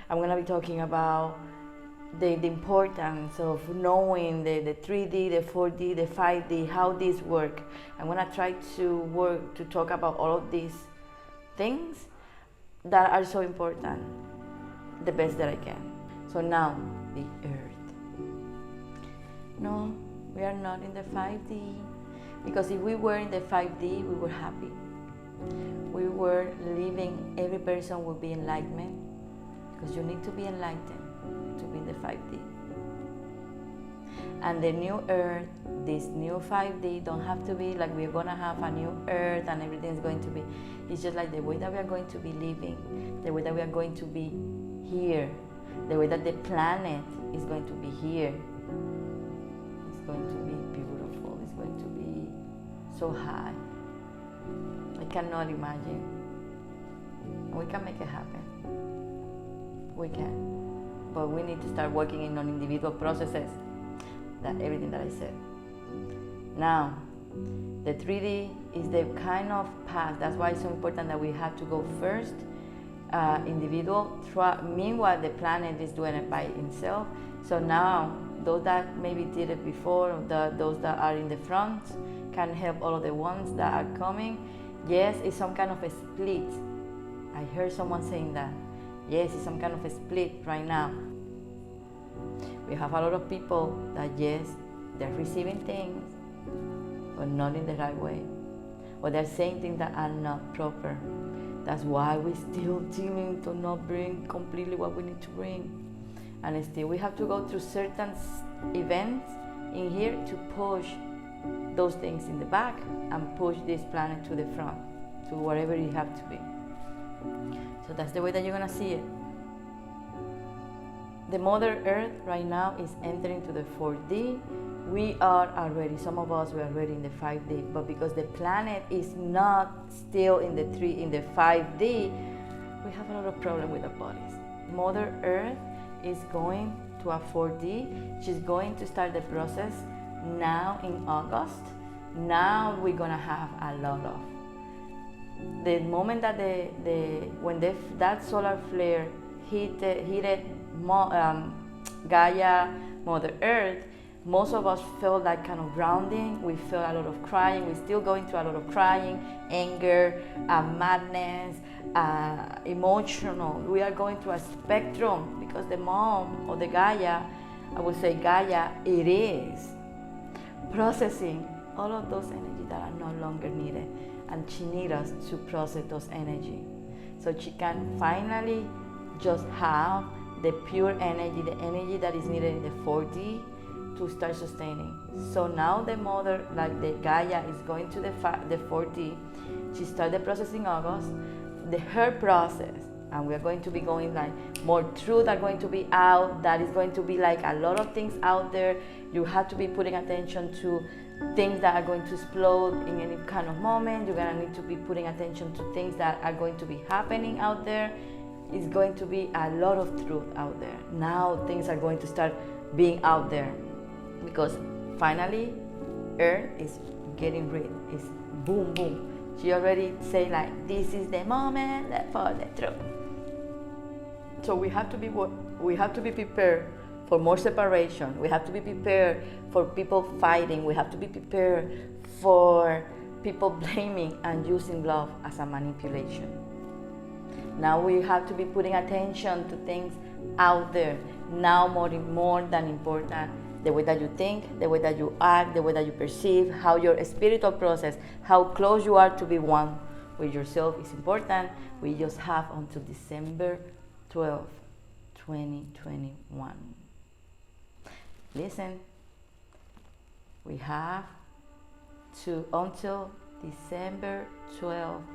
I'm gonna be talking about the importance of knowing the 3D, the 4D, the 5D, how these work. I'm gonna try to talk about all of these things that are so important, the best that I can. So now, the Earth. No, we are not in the 5D, because if we were in the 5D, we were happy. We were living, every person would be enlightenment, because you need to be enlightened to be in the 5D. And the new Earth, this new 5D, don't have to be like we're gonna have a new Earth and everything's going to be. It's just like the way that we are going to be living, the way that we are going to be here, the way that the planet is going to be here. It's going to be beautiful. It's going to be so high. I cannot imagine. We can make it happen. We can. But we need to start working in non-individual processes. That everything that I said. Now, the 3D is the kind of path. That's why it's so important that we have to go first, individual. Meanwhile, the planet is doing it by itself. So now, those that maybe did it before, those that are in the front, can help all of the ones that are coming. Yes, it's some kind of a split. I heard someone saying that. Yes, it's some kind of a split right now. We have a lot of people that, yes, they're receiving things, but not in the right way. Or they're saying things that are not proper. That's why we're still dealing to not bring completely what we need to bring. And still we have to go through certain events in here to push those things in the back and push this planet to the front, to wherever you have to be. So that's the way that you're gonna see it. The Mother Earth right now is entering to the 4D. We are already, some of us, we are already in the 5D, but because the planet is not still in the 5D, we have a lot of problem with our bodies. Mother Earth is going to a 4D. She's going to start the process now in August. Now we're gonna have a lot of. The moment that that solar flare hit Gaia, Mother Earth, most of us felt that kind of grounding. We felt a lot of crying. We're still going through a lot of crying, anger, madness, emotional. We are going through a spectrum because the mom or the Gaia, I would say Gaia, it is processing all of those energies that are no longer needed. And she needs us to process those energy. So she can finally just have the pure energy, the energy that is needed in the 4D to start sustaining. So now the mother, like the Gaia, is going to the 4D. She started processing August. Her process, and we are going to be going like more truth are going to be out. That is going to be like a lot of things out there. You have to be putting attention to things that are going to explode in any kind of moment. You're gonna need to be putting attention to things that are going to be happening out there. It's going to be a lot of truth out there. Now things are going to start being out there because finally Earth is getting rid. It's boom, boom. She already say like, this is the moment for the truth. So we have to be prepared for more separation. We have to be prepared for people fighting. We have to be prepared for people blaming and using love as a manipulation. Now we have to be putting attention to things out there. Now more than important, the way that you think, the way that you act, the way that you perceive, how your spiritual process, how close you are to be one with yourself is important. We just have until December 12th, 2021. Listen, we have to until December 12th,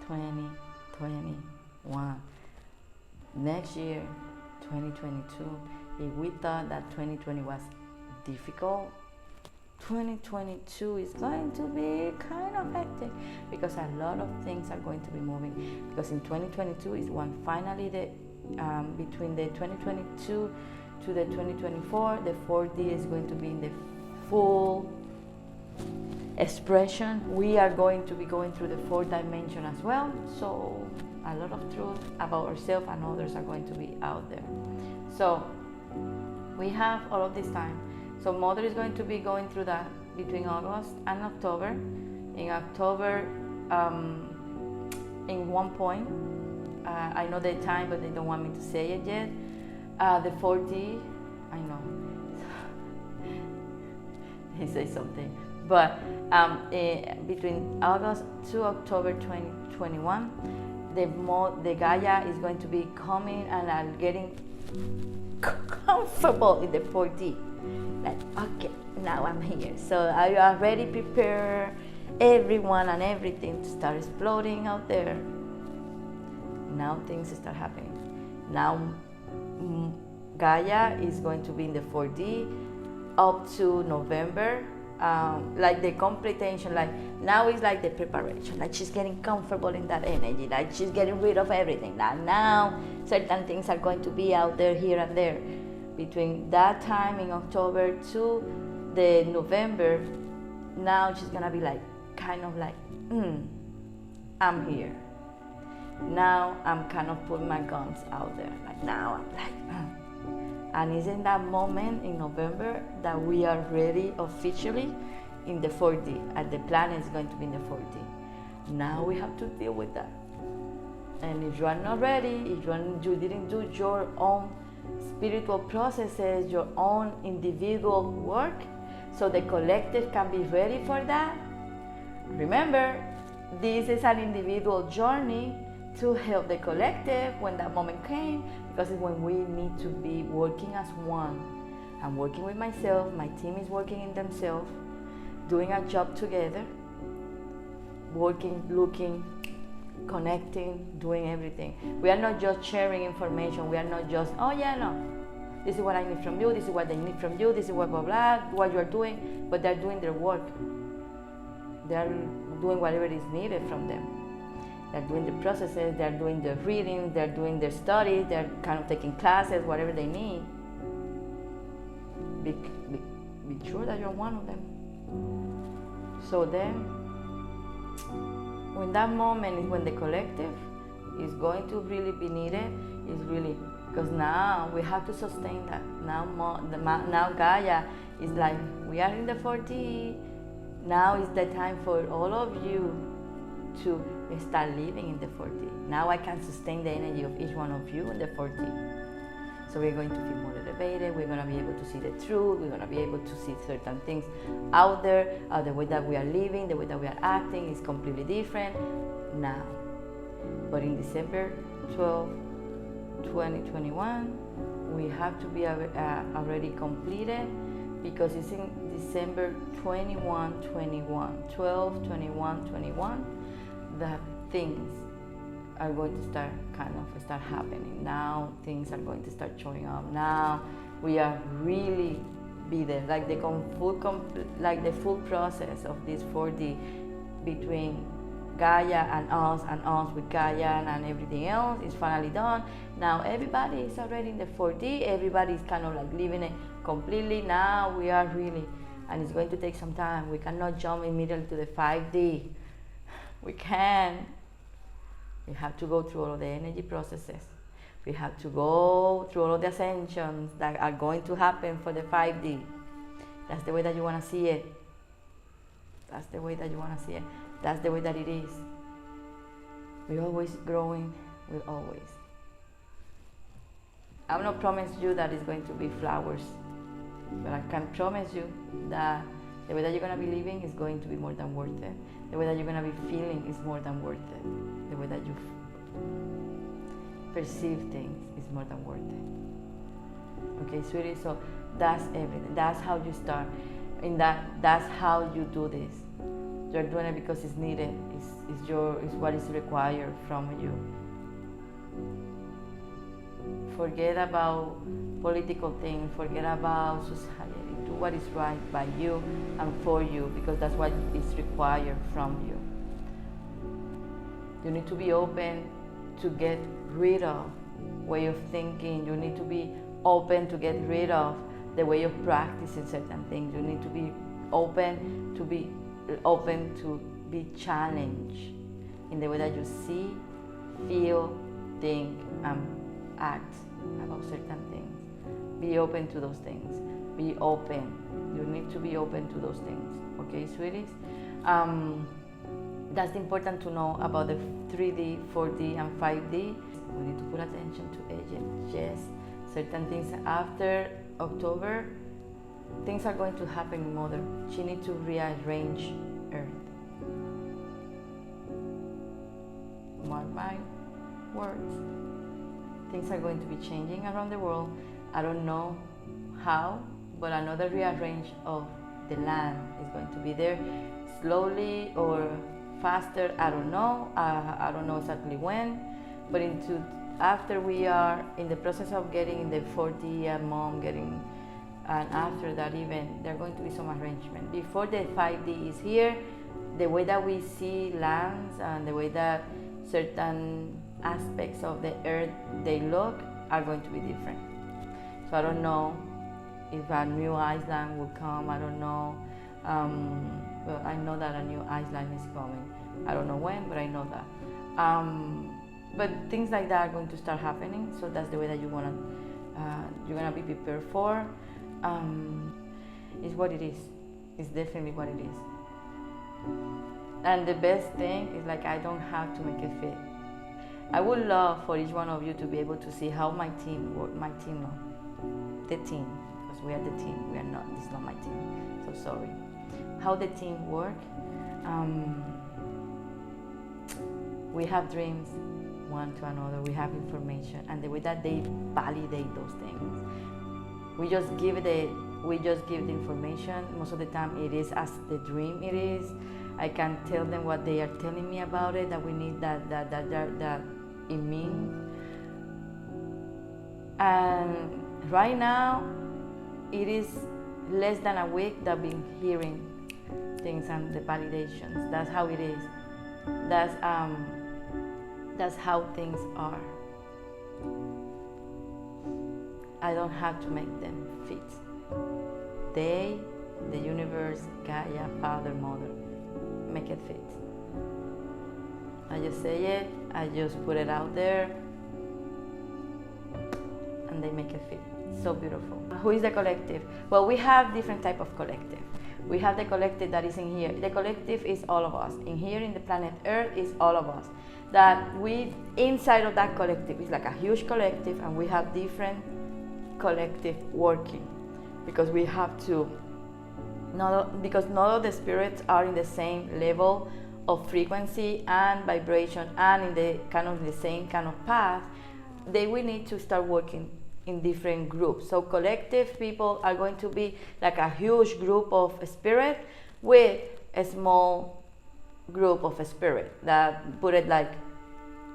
2021. Next year, 2022, if we thought that 2020 was difficult, 2022 is going to be kind of hectic because a lot of things are going to be moving. Because in 2022 is when finally between the 2022 to the 2024, the 4D is going to be in the full expression. We are going to be going through the fourth dimension as well. So A lot of truth about ourselves and others are going to be out there. So we have all of this time. So Mother is going to be going through that between August and October. In October, in one point, I know the time, but they don't want me to say it yet. The 4D, I know. He says something. But between August to October 2021, the Gaia is going to be coming and getting comfortable in the 4D. Like, okay, now I'm here. So I already prepare everyone and everything to start exploding out there. Now things start happening. Now Gaia is going to be in the 4D up to November. Like the completion, like now is like the preparation, like she's getting comfortable in that energy, like she's getting rid of everything. Like now certain things are going to be out there here and there. Between that time in October to the November, now she's gonna be like kind of like, I'm here. Now I'm kind of putting my guns out there. Like now I'm like, And it's in that moment in November that we are ready officially in the 4D, and the planet is going to be in the 4D. Now we have to deal with that. And if you are not ready, if you didn't do your own spiritual processes, your own individual work, so the collective can be ready for that, remember, this is an individual journey to help the collective when that moment came, because it's when we need to be working as one. I'm working with myself, my team is working in themselves, doing a job together, working, looking, connecting, doing everything. We are not just sharing information, we are not just, oh yeah, no, this is what I need from you, this is what they need from you, this is what blah blah, what you're doing, but they're doing their work. They're doing whatever is needed from them. They're doing the processes, they're doing the readings, they're doing their studies, they're kind of taking classes, whatever they need. Be sure that you're one of them. So then, when that moment is when the collective is going to really be needed, is really, because now we have to sustain that. Now Gaia is like, we are in the 4D. Now is the time for all of you to start living in the 4D. Now I can sustain the energy of each one of you in the 4D. So we're going to feel more elevated, we're going to be able to see the truth, we're going to be able to see certain things out there, the way that we are living, the way that we are acting is completely different now. But in December 12, 2021, we have to be already completed, because it's in December 21, 21, 12, 21, 21, that things are going to start happening. Now things are going to start showing up. Now we are really be there, like the full process of this 4D between Gaia and us with Gaia and everything else is finally done. Now everybody is already in the 4D. Everybody is kind of like living it completely. Now we are really, and it's going to take some time. We cannot jump immediately to the 5D. We can. We have to go through all of the energy processes. We have to go through all of the ascensions that are going to happen for the 5D. That's the way that you want to see it. That's the way that you want to see it. That's the way that it is. We're always growing. We're always. I'm not promise you that it's going to be flowers, but I can promise you that the way that you're going to be living is going to be more than worth it. The way that you're going to be feeling is more than worth it. The way that you perceive things is more than worth it. Okay, sweetie, so that's everything. That's how you start. That's how you do this. You're doing it because it's needed. It's what is required from you. Forget about political things. Forget about society. Do what is right by you and for you, because that's what is required from you. You need to be open to get rid of way of thinking. You need to be open to get rid of the way of practicing certain things. You need to be open to be challenged in the way that you see, feel, think, and act about certain things. Be open to those things. Be open. You need to be open to those things. Okay, sweeties? That's important to know about the 3D, 4D, and 5D. We need to put attention to aging. Yes, certain things after October, things are going to happen in Mother. She needs to rearrange Earth. Mark my words. Things are going to be changing around the world. I don't know how, but another rearrange of the land is going to be there, slowly or faster. I don't know. I don't know exactly when, but after we are in the process of getting in the 4D and mom getting, and after that even there are going to be some arrangement. Before the 5D is here, the way that we see lands and the way that certain aspects of the earth they look are going to be different. So I don't know if a new island will come. I don't know. Well, I know that a new island is coming. I don't know when, but I know that. But things like that are going to start happening. So that's the way that you're gonna be prepared for. It's what it is. It's definitely what it is. And the best thing is, like, I don't have to make it fit. I would love for each one of you to be able to see how the team, because we are the team, we are not, this is not my team, so sorry. How the team work. We have dreams one to another, we have information, and the way that they validate those things. We just give the information. Most of the time it is as the dream it is. I can tell them what they are telling me about it, that we need that it means. And right now, it is less than a week that I've been hearing things and the validations. That's how it is. That's how things are. I don't have to make them fit. They, the universe, Gaia, Father, Mother, make it fit. I just say it, I just put it out there, and they make it fit. So beautiful. Who is the collective? Well, we have different type of collective. We have the collective that is in here. The collective is all of us. In here, in the planet Earth, is all of us. That we, inside of that collective, is like a huge collective, and we have different collective working, because we have to, because not all the spirits are in the same level of frequency and vibration and in the same kind of path. We need to start working in different groups. So collective people are going to be like a huge group of spirit with a small group of spirit, that put it like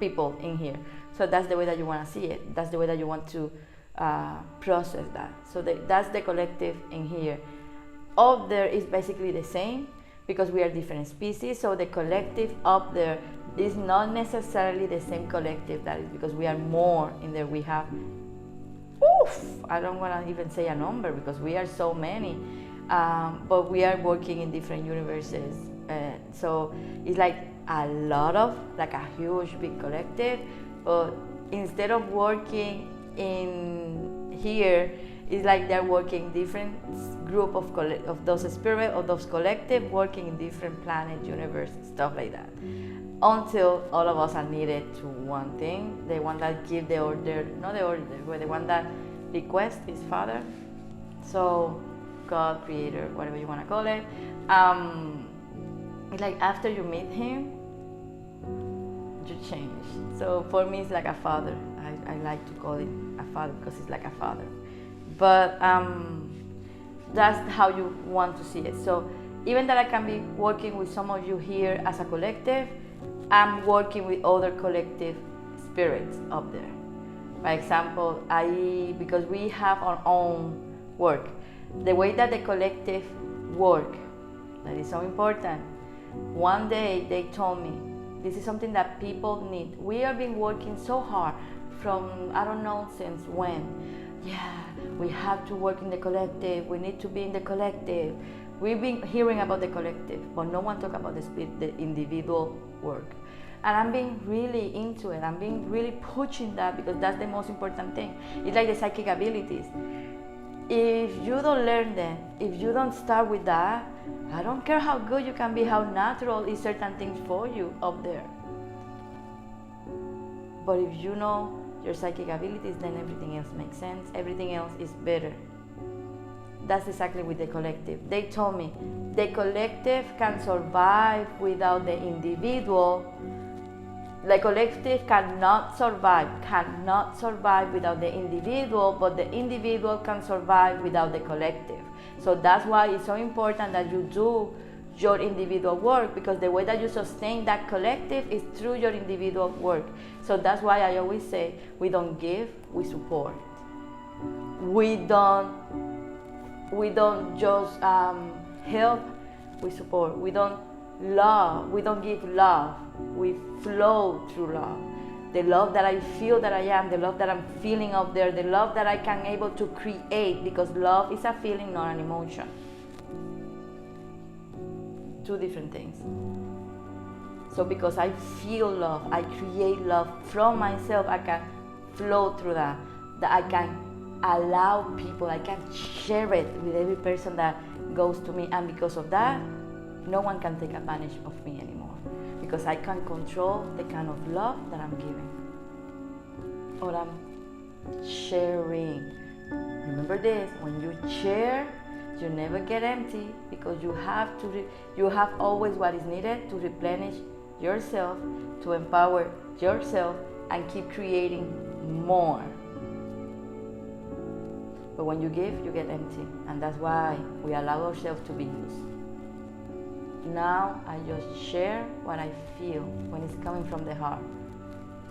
people in here. So that's the way that you want to see it. That's the way that you want to process that. So that's the collective in here. Up there is basically the same, because we are different species. So the collective up there is not necessarily the same collective that is, because we are more in there. We have, I don't want to even say a number, because we are so many, but we are working in different universes. So it's like a huge big collective, but instead of working in here, it's like they're working different group of those spirit, of those collective, working in different planet, universe, stuff like that, until all of us are needed to one thing. The one that give the order, not the order, but the one that request is Father. So God, Creator, whatever you want to call it. It's like after you meet Him, you change. So for me, it's like a father. I like to call it a father, because it's like a father. But that's how you want to see it. So even that I can be working with some of you here as a collective, I'm working with other collective spirits up there. For example, because we have our own work. The way that the collective work, that is so important. One day they told me, this is something that people need. We have been working so hard from, I don't know since when. Yeah, we have to work in the collective. We need to be in the collective. We've been hearing about the collective, but no one talk about the individual work. And I'm being really into it. I'm being really pushing that because that's the most important thing. It's like the psychic abilities. If you don't learn them, if you don't start with that, I don't care how good you can be, how natural is certain things for you up there. But if you know your psychic abilities, then everything else makes sense. Everything else is better. That's exactly with the collective. They told me the collective can survive without the individual. The collective cannot survive without the individual, but the individual can survive without the collective. So that's why it's so important that you do your individual work, because the way that you sustain that collective is through your individual work. So that's why I always say we don't give, we support. We don't just help, we support. We don't love, we don't give love, we flow through love. The love that I feel that I am, the love that I'm feeling up there, the love that I can able to create, because love is a feeling, not an emotion. Two different things. So because I feel love, I create love from myself, I can flow through that I can allow people, I can share it with every person that goes to me, and because of that, no one can take advantage of me anymore, because I can control the kind of love that I'm giving or I'm sharing. Remember this, when you share, you never get empty, because you have always what is needed to replenish yourself, to empower yourself, and keep creating more. But when you give, you get empty, and that's why we allow ourselves to be used. Now I just share what I feel when it's coming from the heart,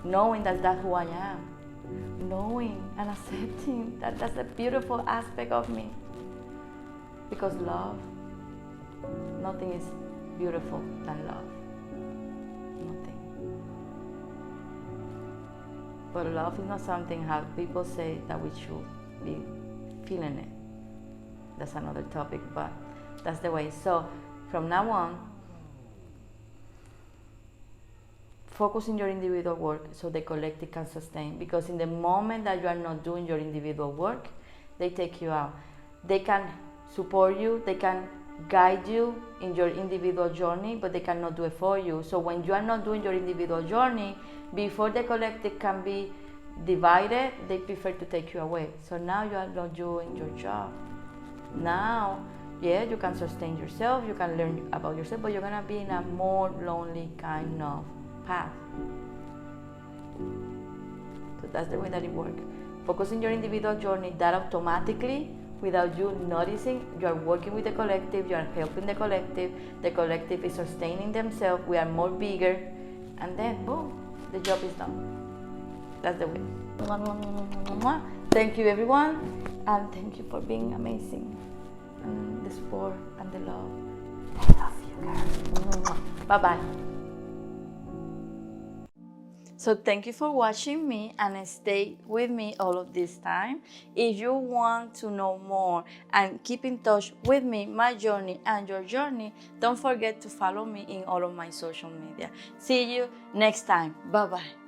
knowing that that's who I am, knowing and accepting that that's a beautiful aspect of me. Because love, nothing is beautiful than love. Nothing. But love is not something how people say that we should be feeling it. That's another topic, but that's the way. So from now on, focus in your individual work so the collective can sustain. Because in the moment that you are not doing your individual work, they take you out. They can support you, they can guide you in your individual journey, but they cannot do it for you. So when you are not doing your individual journey, before the collective can be divided, they prefer to take you away. So now you are not doing your job. Now, yeah, you can sustain yourself, you can learn about yourself, but you're gonna be in a more lonely kind of path. So that's the way that it works. Focus on your individual journey, that automatically, without you noticing, you are working with the collective, you are helping the collective is sustaining themselves, we are more bigger, and then boom, the job is done. That's the way. Thank you everyone, and thank you for being amazing, and the support and the love. I love you girl. Bye bye. So thank you for watching me and stay with me all of this time. If you want to know more and keep in touch with me, my journey and your journey, don't forget to follow me in all of my social media. See you next time. Bye bye.